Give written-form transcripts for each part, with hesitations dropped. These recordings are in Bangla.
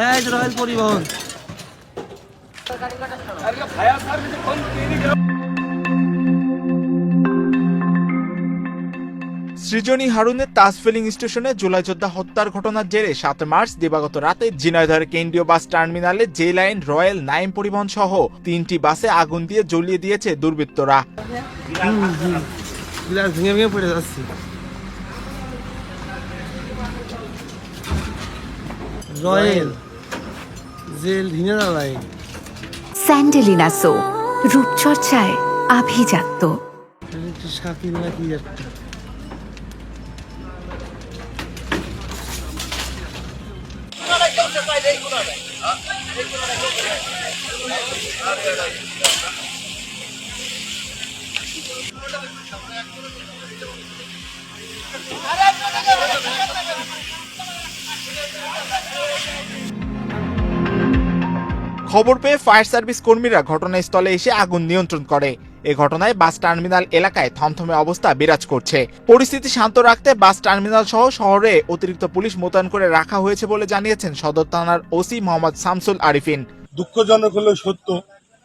এই যে রয়েল পরিবহন। সৃজনী হারুনের তাজ ফিলিং স্টেশনে জুলাই যোদ্ধা হত্যার ঘটনার জেরে ৭ মার্চ দিবাগত রাতে ঝিনাইদহের কেন্দ্রীয় বাস টার্মিনালে জে লাইন, রয়্যাল, নাইম পরিবহন সহ ৩টি বাসে আগুন দিয়ে জ্বলিয়ে দিয়েছে দুর্বৃত্তরা। গ্লাস ভেঙে ভেঙে পড়ে যাচ্ছে। রয়েল জেল ধিনেদা লাইন। স্যান্ডেলিনা সো, রূপচর্চায় আভিজাত্য। সাথী নাকি একটা খবর পেয়ে ফায়ার সার্ভিস কর্মীরা ঘটনাস্থলে এসে আগুন নিয়ন্ত্রণ করে। এ ঘটনায় বাস টার্মিনাল এলাকায় থমথমে অবস্থা বিরাজ করছে। পরিস্থিতি শান্ত রাখতে বাস টার্মিনাল সহ শহরে অতিরিক্ত পুলিশ মোতায়েন করে রাখা হয়েছে বলে জানিয়েছেন সদর থানার ওসি মোহাম্মদ শামসুল আরিফিন। দুঃখজনক হলেও সত্য,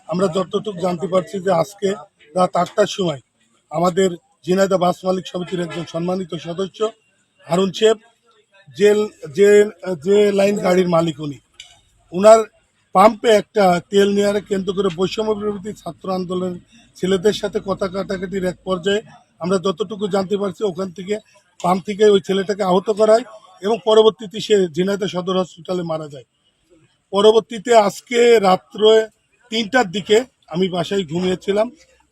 আমরা যতটুকু জানতে পারছি যে আজকে রাত ৮টার সময় আমাদের ঝিনাইদহ বাস মালিক সমিতির একজন সম্মানিত সদস্য হারুন শেখ, যে লাইন গাড়ির মালিক উনার পাম্পে একটা তেল নেওয়ারে কেন্দ্র করে বৈষম্য বিরোধী ছাত্র আন্দোলনের ছেলেদের সাথে কথা কাটাকাটির এক পর্যায়ে আমরা যতটুকু জানতে পারছি ওখান থেকে পাম্প থেকে ওই ছেলেটাকে আহত করায় এবং পরবর্তীতে সে ঝিনাইদহ সদর হসপিটালে মারা যায়। পরবর্তীতে আজকে রাত্রে ৩টার দিকে আমি বাসায় ঘুমিয়েছিলাম,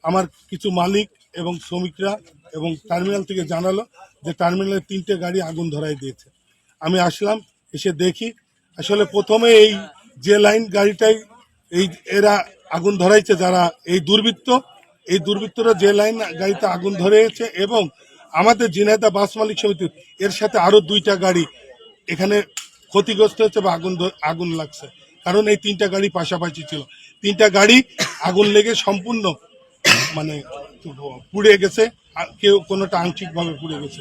আমার কিছু মালিক এবং শ্রমিকরা এবং টার্মিনাল থেকে জানালো যে টার্মিনালের 3টে গাড়ি আগুন ধরাই দিয়েছে। আমি আসলাম, এসে দেখি আসলে প্রথমে এই যে লাইন গাড়িটাই এরা আগুন ধরাইছে, যারা এই দুর্বৃত্তরা যে লাইন গাড়িতে আগুন ধরেছে এবং আমাদের ঝিনাইদহ বাস মালিক সমিতির এর সাথে আরো 2টা গাড়ি এখানে ক্ষতিগ্রস্ত হচ্ছে বা আগুন লাগছে, কারণ এই 3টা গাড়ি পাশাপাশি ছিল। 3টা গাড়ি আগুন লেগে সম্পূর্ণ মানে পুড়ে গেছে, কেউ কোনোটা আংশিকভাবে পুড়ে গেছে।